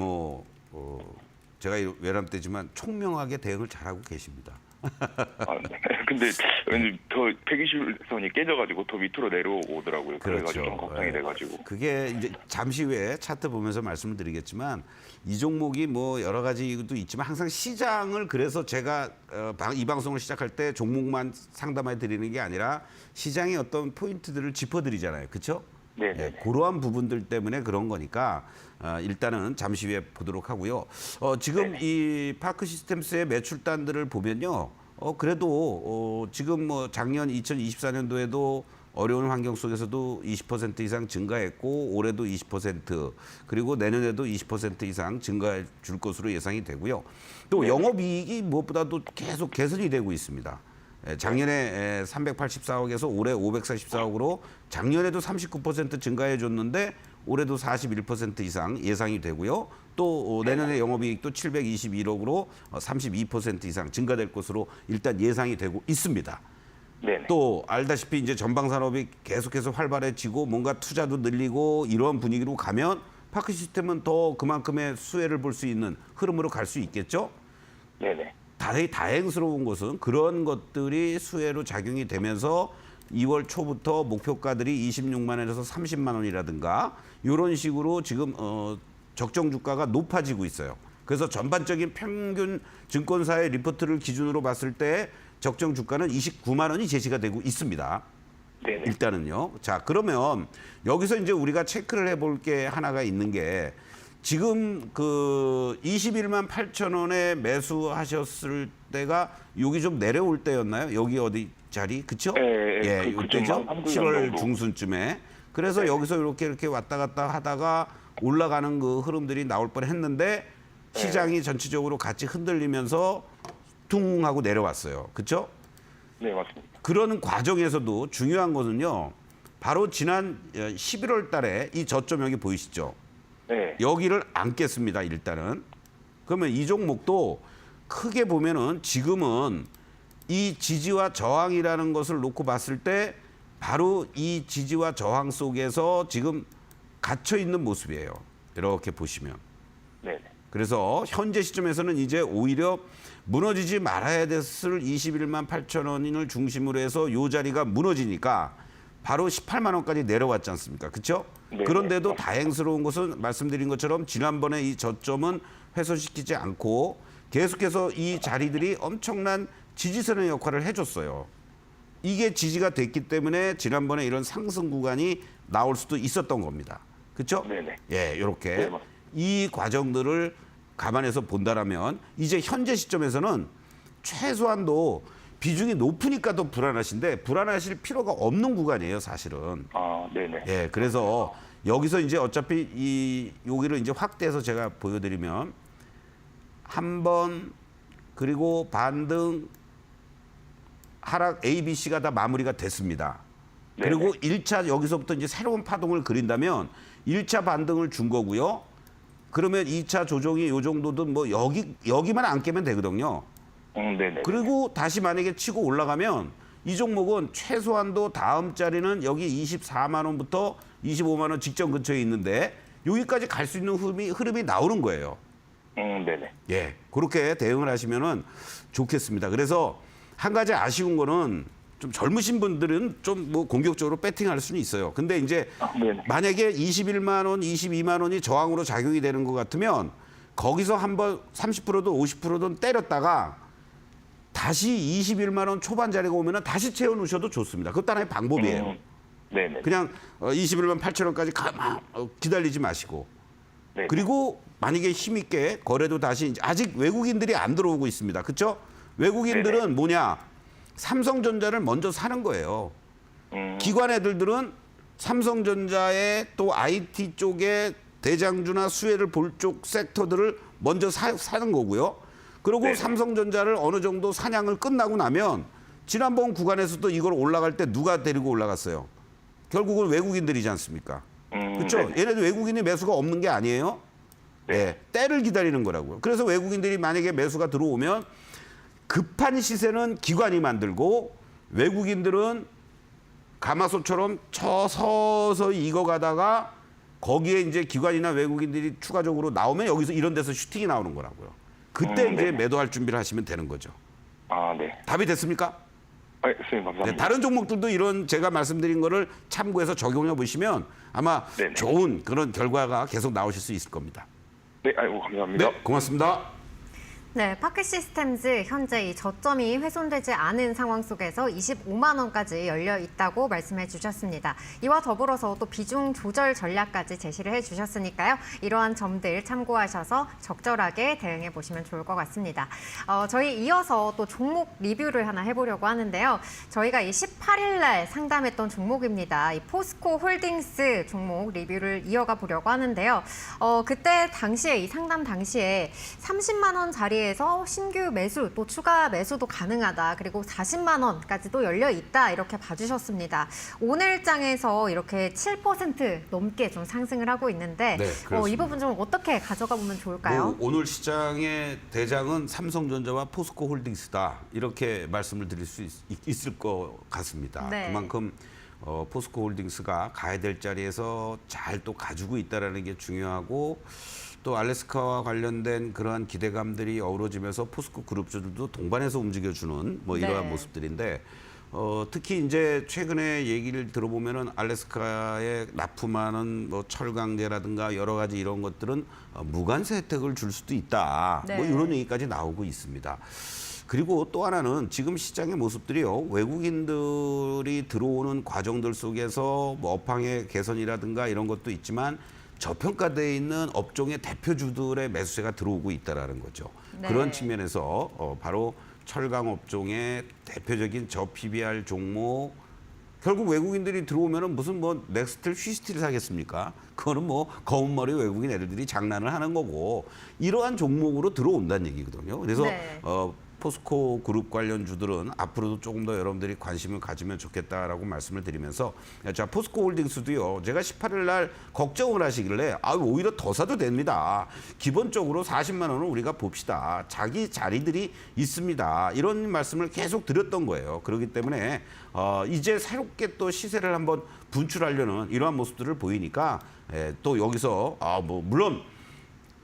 제가 외람 때지만 총명하게 대응을 잘하고 계십니다. 네. 근데 왠지 더 120선이 깨져가지고 더 밑으로 내려오더라고요. 그래가지고 좀 걱정이 돼가지고. 그게 이제 잠시 후에 차트 보면서 말씀을 드리겠지만 이 종목이 뭐 여러 가지도 있지만 항상 시장을 그래서 제가 이 방송을 시작할 때 종목만 상담해 드리는 게 아니라 시장의 어떤 포인트들을 짚어드리잖아요. 그렇죠? 네. 그러한 부분들 때문에 그런 거니까 일단은 잠시 후에 보도록 하고요. 지금 이 파크 시스템스의 매출단들을 보면요. 그래도 지금 뭐 작년 2024년도에도 어려운 환경 속에서도 20% 이상 증가했고 올해도 20% 그리고 내년에도 20% 이상 증가해 줄 것으로 예상이 되고요. 또 영업이익이 무엇보다도 계속 개선이 되고 있습니다. 작년에 384억에서 올해 544억으로 작년에도 39% 증가해 줬는데 올해도 41% 이상 예상이 되고요. 또 내년에 영업이익도 721억으로 32% 이상 증가될 것으로 일단 예상이 되고 있습니다. 네네. 또 알다시피 이제 전방산업이 계속해서 활발해지고 뭔가 투자도 늘리고 이러한 분위기로 가면 파크 시스템은 더 그만큼의 수혜를 볼 수 있는 흐름으로 갈 수 있겠죠? 네네. 다행스러운 것은 그런 것들이 수혜로 작용이 되면서 2월 초부터 목표가들이 26만 원에서 30만 원이라든가 이런 식으로 지금 적정 주가가 높아지고 있어요. 그래서 전반적인 평균 증권사의 리포트를 기준으로 봤을 때 적정 주가는 29만 원이 제시가 되고 있습니다. 네네. 일단은요. 자, 그러면 여기서 이제 우리가 체크를 해볼 게 하나가 있는 게 지금 그 21만 8천 원에 매수하셨을 때가 여기 좀 내려올 때였나요? 여기 어디 자리? 그쵸? 네, 예, 이때죠. 7월 중순쯤에. 그래서 여기서 이렇게 왔다 갔다 하다가 올라가는 그 흐름들이 나올 뻔했는데 시장이 전체적으로 같이 흔들리면서 퉁 하고 내려왔어요. 그렇죠? 네, 맞습니다. 그런 과정에서도 중요한 것은요. 바로 지난 11월 달에 이 저점 여기 보이시죠? 네. 여기를 안 깼습니다. 일단은. 그러면 이 종목도 크게 보면은 지금은 이 지지와 저항이라는 것을 놓고 봤을 때 바로 이 지지와 저항 속에서 지금 갇혀 있는 모습이에요. 이렇게 보시면. 네. 그래서 현재 시점에서는 이제 오히려 무너지지 말아야 됐을 21만 8천 원을 중심으로 해서 이 자리가 무너지니까 바로 18만 원까지 내려왔지 않습니까? 그렇죠? 네. 그런데도 다행스러운 것은 말씀드린 것처럼 지난번에 이 저점은 훼손시키지 않고 계속해서 이 자리들이 엄청난 지지선의 역할을 해줬어요. 이게 지지가 됐기 때문에 지난번에 이런 상승 구간이 나올 수도 있었던 겁니다. 그렇죠? 네네. 예, 이렇게 네, 맞습니다. 이 과정들을 감안해서 본다라면 이제 현재 시점에서는 최소한도 비중이 높으니까 더 불안하신데 불안하실 필요가 없는 구간이에요, 사실은. 아, 네네. 예, 그래서 여기서 이제 어차피 이 여기를 이제 확대해서 제가 보여드리면 한 번 그리고 반등 하락 A, B, C가 다 마무리가 됐습니다. 네네. 그리고 1차 여기서부터 이제 새로운 파동을 그린다면 1차 반등을 준 거고요. 그러면 2차 조정이 요 정도든 뭐 여기만 안 깨면 되거든요. 네네. 그리고 다시 만약에 치고 올라가면 이 종목은 최소한도 다음 자리는 여기 24만 원부터 25만 원 직전 근처에 있는데 여기까지 갈 수 있는 흐름이 나오는 거예요. 네네. 예, 그렇게 대응을 하시면은 좋겠습니다. 그래서 한 가지 아쉬운 거는 좀 젊으신 분들은 좀 뭐 공격적으로 배팅할 수는 있어요. 근데 이제 네네. 만약에 21만 원, 22만 원이 저항으로 작용이 되는 것 같으면 거기서 한번 30%든 50%든 때렸다가 다시 21만 원 초반 자리가 오면은 다시 채워 놓으셔도 좋습니다. 그것도 하나의 방법이에요. 네네. 그냥 21만 8천 원까지 기다리지 마시고. 네. 그리고 만약에 힘있게 거래도 다시 이제 아직 외국인들이 안 들어오고 있습니다. 그렇죠? 외국인들은 네네. 뭐냐? 삼성전자를 먼저 사는 거예요. 기관 애들은 삼성전자의 또 IT 쪽에 대장주나 수혜를 볼 쪽 섹터들을 먼저 사는 거고요. 그리고 네네. 삼성전자를 어느 정도 사냥을 끝나고 나면 지난번 구간에서도 이걸 올라갈 때 누가 데리고 올라갔어요? 결국은 외국인들이지 않습니까? 그렇죠? 네네. 얘네도 외국인이 매수가 없는 게 아니에요. 네. 때를 기다리는 거라고요. 그래서 외국인들이 만약에 매수가 들어오면 급한 시세는 기관이 만들고 외국인들은 가마솥처럼 서서히 익어가다가 거기에 이제 기관이나 외국인들이 추가적으로 나오면 여기서 이런 데서 슈팅이 나오는 거라고요. 그때 이제 네. 매도할 준비를 하시면 되는 거죠. 아, 네. 답이 됐습니까? 선생님 감사합니다. 네, 다른 종목들도 이런 제가 말씀드린 거를 참고해서 적용해 보시면 아마 네네. 좋은 그런 결과가 계속 나오실 수 있을 겁니다. 네, 아이고 감사합니다. 네, 고맙습니다. 네, 파크시스템즈 현재 이 저점이 훼손되지 않은 상황 속에서 25만 원까지 열려 있다고 말씀해 주셨습니다. 이와 더불어서 또 비중 조절 전략까지 제시를 해 주셨으니까요. 이러한 점들 참고하셔서 적절하게 대응해 보시면 좋을 것 같습니다. 저희 이어서 또 종목 리뷰를 하나 해보려고 하는데요. 저희가 이 18일 날 상담했던 종목입니다. 이 포스코 홀딩스 종목 리뷰를 이어가 보려고 하는데요. 그때 당시에 이 상담 당시에 30만 원 자리에서 신규 매수 또 추가 매수도 가능하다. 그리고 40만 원까지도 열려 있다. 이렇게 봐주셨습니다. 오늘 장에서 이렇게 7% 넘게 좀 상승을 하고 있는데 네, 그렇습니다. 이 부분 좀 어떻게 가져가 보면 좋을까요? 뭐 오늘 시장의 대장은 삼성전자와 포스코 홀딩스다. 이렇게 말씀을 드릴 수 있을 것 같습니다. 네. 그만큼 포스코 홀딩스가 가야 될 자리에서 잘 또 가지고 있다는 게 중요하고 또 알래스카와 관련된 그러한 기대감들이 어우러지면서 포스코 그룹주들도 동반해서 움직여주는 뭐 이러한 네. 모습들인데 특히 이제 최근에 얘기를 들어보면은 알래스카에 납품하는 뭐 철강제라든가 여러 가지 이런 것들은 무관세 혜택을 줄 수도 있다. 네. 뭐 이런 얘기까지 나오고 있습니다. 그리고 또 하나는 지금 시장의 모습들이요. 외국인들이 들어오는 과정들 속에서 뭐 업황의 개선이라든가 이런 것도 있지만 저평가되어 있는 업종의 대표주들의 매수세가 들어오고 있다는 거죠. 네. 그런 측면에서 바로 철강 업종의 대표적인 저 PBR 종목 결국 외국인들이 들어오면은 무슨 뭐 넥스트를 휘스트를 사겠습니까? 그거는 뭐 검은 머리 외국인 애들이 장난을 하는 거고 이러한 종목으로 들어온다는 얘기거든요. 그래서 네. 포스코 그룹 관련주들은 앞으로도 조금 더 여러분들이 관심을 가지면 좋겠다라고 말씀을 드리면서 자 포스코 홀딩스도요. 제가 18일 날 걱정을 하시길래 오히려 더 사도 됩니다. 기본적으로 40만 원은 우리가 봅시다. 자기 자리들이 있습니다. 이런 말씀을 계속 드렸던 거예요. 그렇기 때문에 이제 새롭게 또 시세를 한번 분출하려는 이러한 모습들을 보이니까 또 여기서 뭐 물론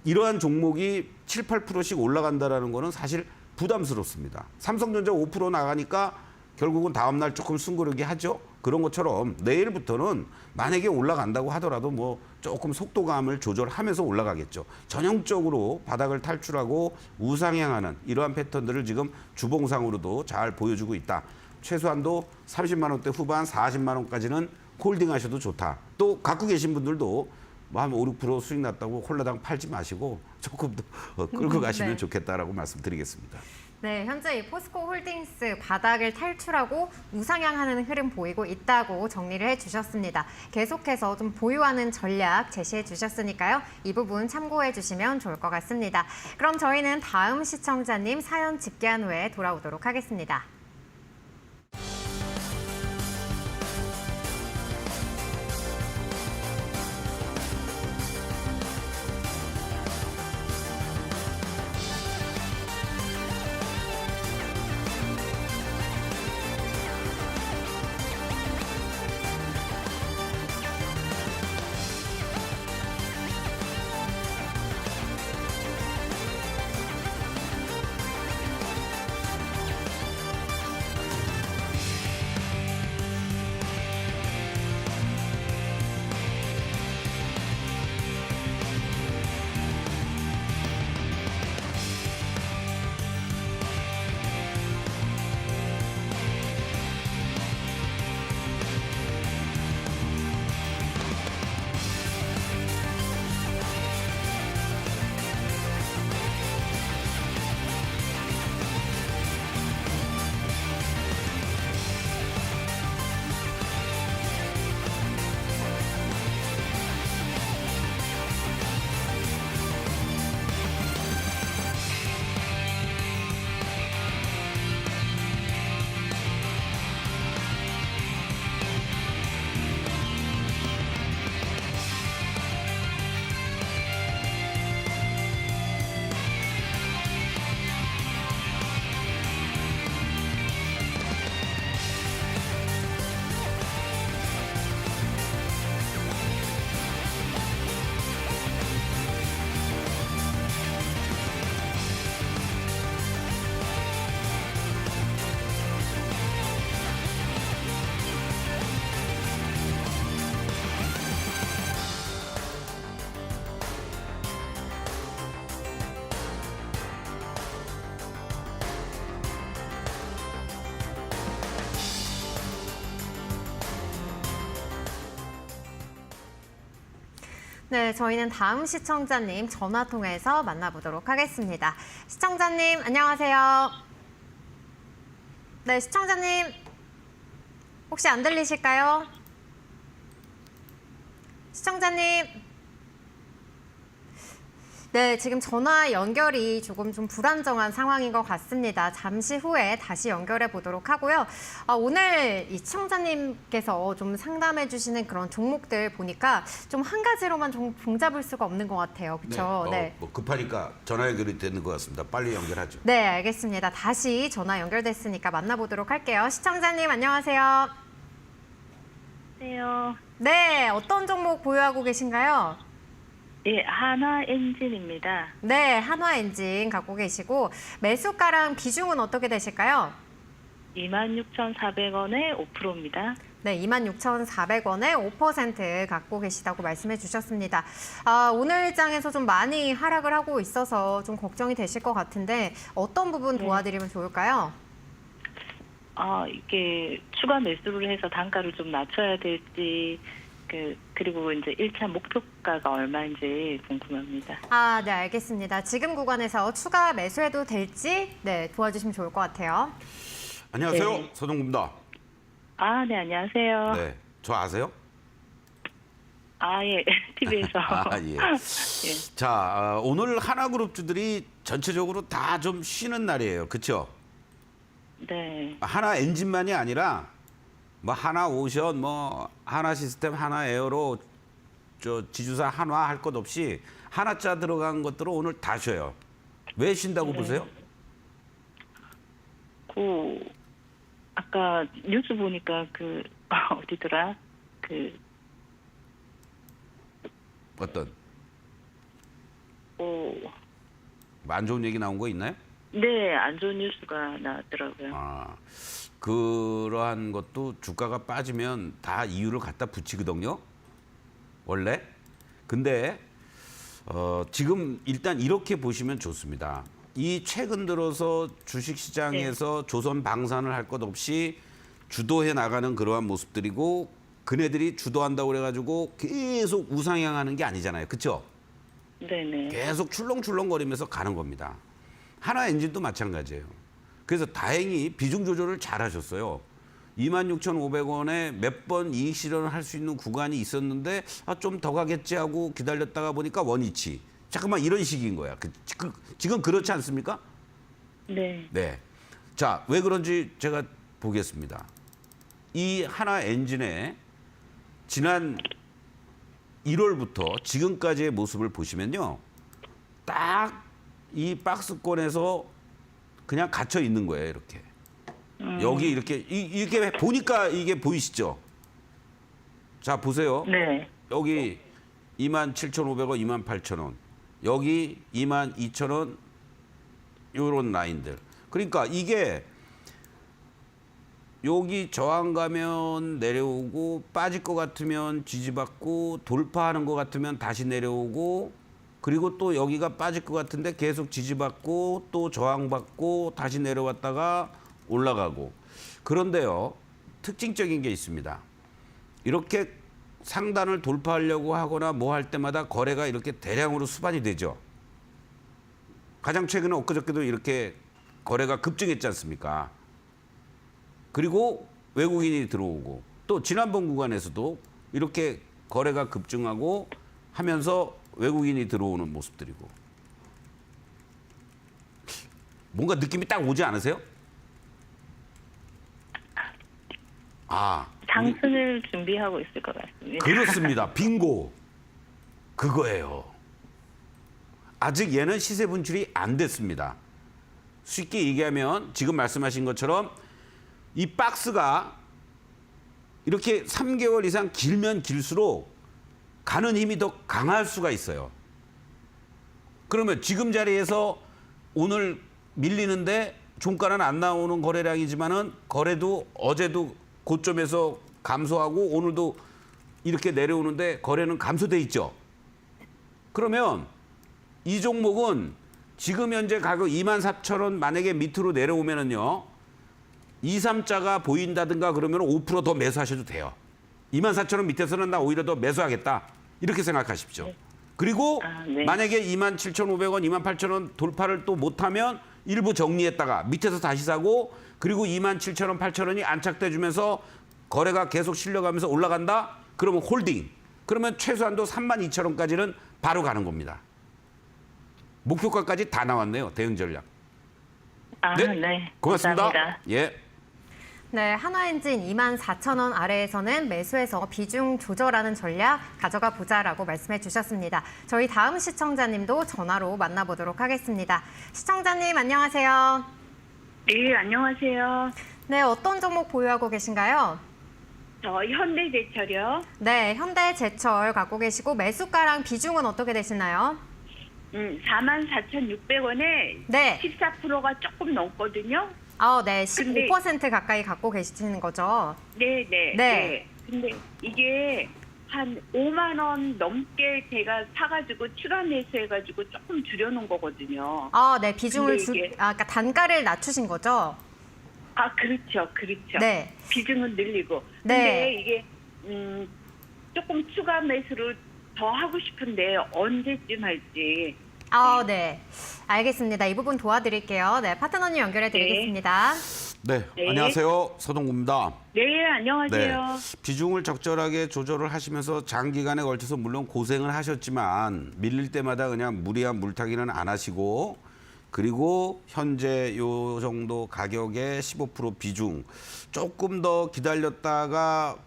이러한 종목이 7, 8%씩 올라간다라는 거는 사실 부담스럽습니다. 삼성전자 5% 나가니까 결국은 다음 날 조금 숨고르기 하죠. 그런 것처럼 내일부터는 만약에 올라간다고 하더라도 뭐 조금 속도감을 조절하면서 올라가겠죠. 전형적으로 바닥을 탈출하고 우상향하는 이러한 패턴들을 지금 주봉상으로도 잘 보여주고 있다. 최소한도 30만 원대 후반 40만 원까지는 홀딩하셔도 좋다. 또 갖고 계신 분들도 뭐 한 5, 6% 수익 났다고 홀라당 팔지 마시고 조금 더 끌고 가시면 네. 좋겠다라고 말씀드리겠습니다. 네, 현재 이 포스코 홀딩스 바닥을 탈출하고 우상향하는 흐름 보이고 있다고 정리를 해주셨습니다. 계속해서 좀 보유하는 전략 제시해 주셨으니까요. 이 부분 참고해 주시면 좋을 것 같습니다. 그럼 저희는 다음 시청자님 사연 집계한 후에 돌아오도록 하겠습니다. 네, 저희는 다음 시청자님 전화 통해서 만나보도록 하겠습니다. 시청자님, 안녕하세요. 네, 시청자님, 혹시 안 들리실까요? 시청자님. 네, 지금 전화 연결이 조금 좀 불안정한 상황인 것 같습니다. 잠시 후에 다시 연결해 보도록 하고요. 오늘 이 시청자님께서 좀 상담해 주시는 그런 종목들 보니까 좀 한 가지로만 좀 종잡을 수가 없는 것 같아요. 그렇죠? 네, 뭐 급하니까 전화 연결이 되는 것 같습니다. 빨리 연결하죠. 네, 알겠습니다. 다시 전화 연결됐으니까 만나보도록 할게요. 시청자님, 안녕하세요. 안녕하세요. 네, 어떤 종목 보유하고 계신가요? 예, 한화엔진입니다. 네, 한화엔진 갖고 계시고 매수가랑 비중은 어떻게 되실까요? 26,400원에 5%입니다. 네, 26,400원에 5% 갖고 계시다고 말씀해 주셨습니다. 오늘 장에서 좀 많이 하락을 하고 있어서 좀 걱정이 되실 것 같은데 어떤 부분 도와드리면 좋을까요? 이게 추가 매수를 해서 단가를 좀 낮춰야 될지, 그리고 이제 1차 목표가가 얼마인지 궁금합니다. 네, 알겠습니다. 지금 구간에서 추가 매수해도 될지 도와주시면 좋을 것 같아요. 안녕하세요. 네. 서동구입니다. 아, 네, 안녕하세요. 네. 저 아세요? 아, 예. TV에서. 아, 예. 자, 오늘 하나그룹주들이 전체적으로 다 좀 쉬는 날이에요. 그렇죠? 네. 하나 엔진만이 아니라 뭐 하나 오션, 뭐 하나 시스템, 하나 에어로 저 지주사 한화 할 것 없이 하나자 들어간 것들은 오늘 다 쉬어요. 왜 쉰다고 보세요? 아까 뉴스 보니까 어디더라? 어떤? 안 좋은 얘기 나온 거 있나요? 네, 안 좋은 뉴스가 나왔더라고요. 아, 그러한 것도 주가가 빠지면 다 이유를 갖다 붙이거든요. 원래. 근데 지금 일단 이렇게 보시면 좋습니다. 이 최근 들어서 주식시장에서 조선 방산을 할 것 없이 주도해 나가는 그러한 모습들이고 그네들이 주도한다고 그래가지고 계속 우상향하는 게 아니잖아요. 그렇죠? 네네. 계속 출렁출렁거리면서 가는 겁니다. 하나 엔진도 마찬가지예요. 그래서 다행히 비중 조절을 잘 하셨어요. 26,500원에 몇 번 이익 실현을 할 수 있는 구간이 있었는데 좀 더 가겠지 하고 기다렸다가 보니까 원위치. 잠깐만 이런 식인 거야. 지금 그렇지 않습니까? 네. 네. 자, 왜 그런지 제가 보겠습니다. 이 하나 엔진의 지난 1월부터 지금까지의 모습을 보시면요. 딱 이 박스권에서 그냥 갇혀 있는 거예요, 이렇게. 여기 이렇게 보니까 이게 보이시죠? 자, 보세요. 네. 여기 27,500원, 28,000원. 여기 22,000원 요런 라인들. 그러니까 이게 여기 저항 가면 내려오고 빠질 것 같으면 지지받고 돌파하는 것 같으면 다시 내려오고 그리고 또 여기가 빠질 것 같은데 계속 지지받고 또 저항받고 다시 내려왔다가 올라가고. 그런데요, 특징적인 게 있습니다. 이렇게 상단을 돌파하려고 하거나 뭐 할 때마다 거래가 이렇게 대량으로 수반이 되죠. 가장 최근에 엊그저께도 이렇게 거래가 급증했지 않습니까? 그리고 외국인이 들어오고 또 지난번 구간에서도 이렇게 거래가 급증하고 하면서 외국인이 들어오는 모습들이고. 뭔가 느낌이 딱 오지 않으세요? 상승을 준비하고 있을 것 같습니다. 그렇습니다. 빙고. 그거예요. 아직 얘는 시세 분출이 안 됐습니다. 쉽게 얘기하면 지금 말씀하신 것처럼 이 박스가 이렇게 3개월 이상 길면 길수록 가는 힘이 더 강할 수가 있어요. 그러면 지금 자리에서 오늘 밀리는데 종가는 안 나오는 거래량이지만은 거래도 어제도 고점에서 감소하고 오늘도 이렇게 내려오는데 거래는 감소돼 있죠. 그러면 이 종목은 지금 현재 가격 24,000원 만약에 밑으로 내려오면은요. 2, 3자가 보인다든가 그러면 5% 더 매수하셔도 돼요. 24,000원 밑에서는 나 오히려 더 매수하겠다. 이렇게 생각하십시오. 그리고 네. 만약에 27,500원, 28,000원 돌파를 또 못하면 일부 정리했다가 밑에서 다시 사고 그리고 27,000원, 8,000원이 안착돼 주면서 거래가 계속 실려가면서 올라간다? 그러면 홀딩. 그러면 최소한도 32,000원까지는 바로 가는 겁니다. 목표가까지 다 나왔네요. 대응 전략. 네. 고맙습니다. 감사합니다. 예. 네, 한화엔진 24,000원 아래에서는 매수해서 비중 조절하는 전략 가져가 보자라고 말씀해 주셨습니다. 저희 다음 시청자님도 전화로 만나보도록 하겠습니다. 시청자님 안녕하세요. 네, 안녕하세요. 네, 어떤 종목 보유하고 계신가요? 저 현대제철이요. 네, 현대제철 갖고 계시고 매수가랑 비중은 어떻게 되시나요? 44,600원에 네. 14%가 조금 넘거든요. 네, 15% 가까이 갖고 계시는 거죠? 네. 네. 근데 이게 한 5만 원 넘게 제가 사가지고 추가 매수해가지고 조금 줄여놓은 거거든요. 네, 비중을 그러니까 단가를 낮추신 거죠? 그렇죠. 네. 비중은 늘리고. 네. 근데 이게 조금 추가 매수를 더 하고 싶은데 언제쯤 할지. 네. 알겠습니다. 이 부분 도와드릴게요. 네, 파트너님 연결해 드리겠습니다. 네, 네. 안녕하세요. 서동구입니다. 네, 안녕하세요. 비중을 적절하게 조절을 하시면서 장기간에 걸쳐서 물론 고생을 하셨지만 밀릴 때마다 그냥 무리한 물타기는 안 하시고 그리고 현재 요 정도 가격의 15% 비중 조금 더 기다렸다가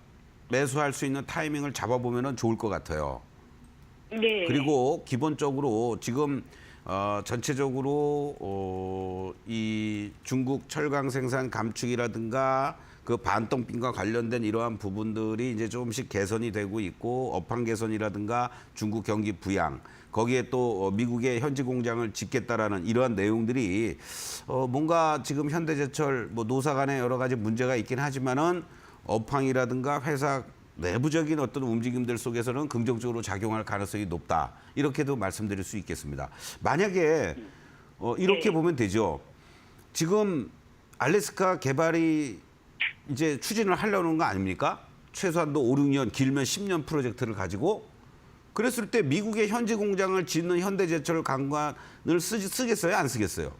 매수할 수 있는 타이밍을 잡아보면 좋을 것 같아요. 네. 그리고 기본적으로 지금 전체적으로 이 중국 철강 생산 감축이라든가 그 반동빈과 관련된 이러한 부분들이 이제 조금씩 개선이 되고 있고 업황 개선이라든가 중국 경기 부양 거기에 또 미국의 현지 공장을 짓겠다라는 이러한 내용들이 뭔가 지금 현대제철 뭐 노사 간에 여러 가지 문제가 있긴 하지만은 업황이라든가 회사 내부적인 어떤 움직임들 속에서는 긍정적으로 작용할 가능성이 높다. 이렇게도 말씀드릴 수 있겠습니다. 만약에 이렇게 보면 되죠. 지금 알래스카 개발이 이제 추진을 하려는 거 아닙니까? 최소한도 5, 6년, 길면 10년 프로젝트를 가지고 그랬을 때 미국의 현지 공장을 짓는 현대제철 강관을 쓰겠어요? 안 쓰겠어요?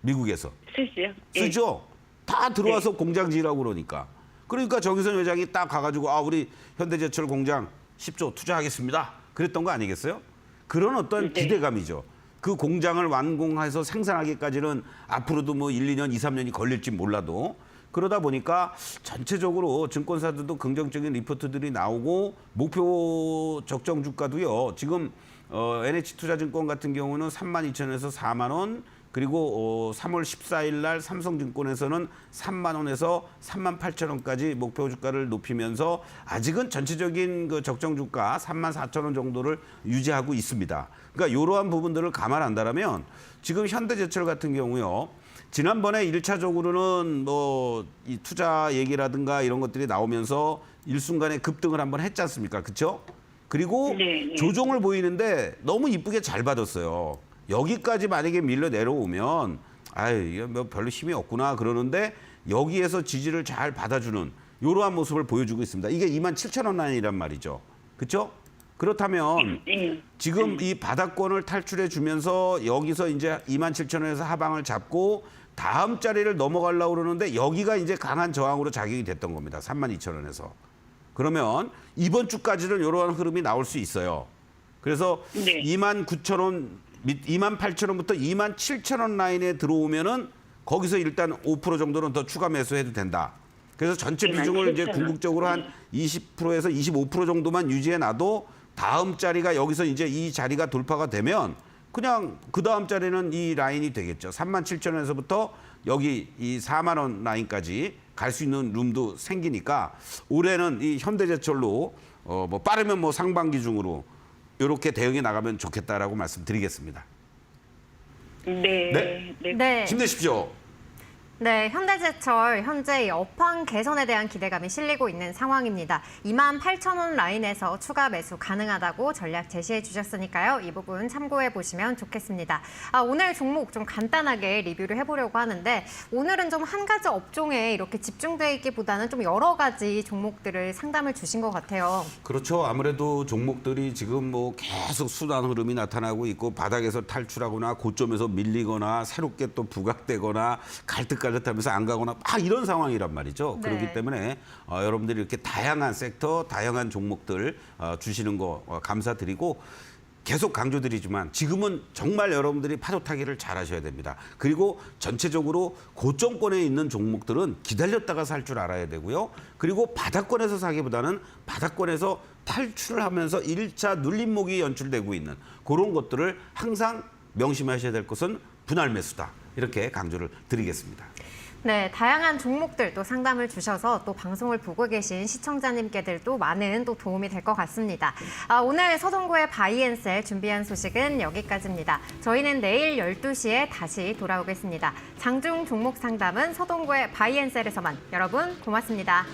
미국에서. 쓰죠. 쓰죠? 다 들어와서 공장 지으라고 그러니까. 그러니까 정의선 회장이 딱 가가지고 우리 현대제철 공장 10조 투자하겠습니다. 그랬던 거 아니겠어요? 그런 어떤 기대감이죠. 그 공장을 완공해서 생산하기까지는 앞으로도 뭐 1, 2년, 2, 3년이 걸릴지 몰라도 그러다 보니까 전체적으로 증권사들도 긍정적인 리포트들이 나오고 목표 적정 주가도요. 지금 NH투자증권 같은 경우는 32,000원에서 4만 원 그리고 3월 14일 날 삼성증권에서는 3만 원에서 3만 8천 원까지 목표 주가를 높이면서 아직은 전체적인 그 적정 주가 3만 4천 원 정도를 유지하고 있습니다. 그러니까 이러한 부분들을 감안한다면 지금 현대제철 같은 경우요. 지난번에 1차적으로는 뭐 이 투자 얘기라든가 이런 것들이 나오면서 일순간에 급등을 한번 했지 않습니까? 그렇죠? 그리고 조정을 보이는데 너무 이쁘게 잘 받았어요. 여기까지 만약에 밀려 내려오면 이게 뭐 별로 힘이 없구나 그러는데 여기에서 지지를 잘 받아주는 이러한 모습을 보여주고 있습니다. 이게 27,000원 라인이란 말이죠. 그렇죠? 그렇다면 지금 이 바닥권을 탈출해 주면서 여기서 이제 27,000원에서 하방을 잡고 다음 자리를 넘어가려고 그러는데 여기가 이제 강한 저항으로 작용이 됐던 겁니다. 32,000원에서. 그러면 이번 주까지는 이러한 흐름이 나올 수 있어요. 그래서 29,000원 28,000원부터 27,000원 라인에 들어오면은 거기서 일단 5% 정도는 더 추가 매수해도 된다. 그래서 전체 비중을 이제 궁극적으로 한 20%에서 25% 정도만 유지해 놔도 다음 자리가 여기서 이제 이 자리가 돌파가 되면 그냥 그 다음 자리는 이 라인이 되겠죠. 37,000원에서부터 여기 이 4만 원 라인까지 갈 수 있는 룸도 생기니까 올해는 이 현대제철로 뭐 빠르면 뭐 상반기 중으로 이렇게 대응해 나가면 좋겠다라고 말씀드리겠습니다. 네. 힘내십시오. 네, 현대제철 현재 이 업황 개선에 대한 기대감이 실리고 있는 상황입니다. 28,000원 라인에서 추가 매수 가능하다고 전략 제시해 주셨으니까요. 이 부분 참고해 보시면 좋겠습니다. 오늘 종목 좀 간단하게 리뷰를 해보려고 하는데 오늘은 좀 한 가지 업종에 이렇게 집중돼 있기보다는 좀 여러 가지 종목들을 상담을 주신 것 같아요. 그렇죠. 아무래도 종목들이 지금 뭐 계속 순환 흐름이 나타나고 있고 바닥에서 탈출하거나 고점에서 밀리거나 새롭게 또 부각되거나 갈듯갈듯하면서 안 가거나 이런 상황이란 말이죠. 네. 그렇기 때문에 여러분들이 이렇게 다양한 섹터, 다양한 종목들 주시는 거 감사드리고 계속 강조드리지만 지금은 정말 여러분들이 파도 타기를 잘 하셔야 됩니다. 그리고 전체적으로 고점권에 있는 종목들은 기다렸다가 살 줄 알아야 되고요. 그리고 바닥권에서 사기보다는 바닥권에서 탈출을 하면서 1차 눌림목이 연출되고 있는 그런 것들을 항상 명심하셔야 될 것은 분할 매수다. 이렇게 강조를 드리겠습니다. 네, 다양한 종목들 또 상담을 주셔서 또 방송을 보고 계신 시청자님께들도 많은 또 도움이 될 것 같습니다. 오늘 서동구의 바이앤셀 준비한 소식은 여기까지입니다. 저희는 내일 12시에 다시 돌아오겠습니다. 장중 종목 상담은 서동구의 바이앤셀에서만. 여러분 고맙습니다.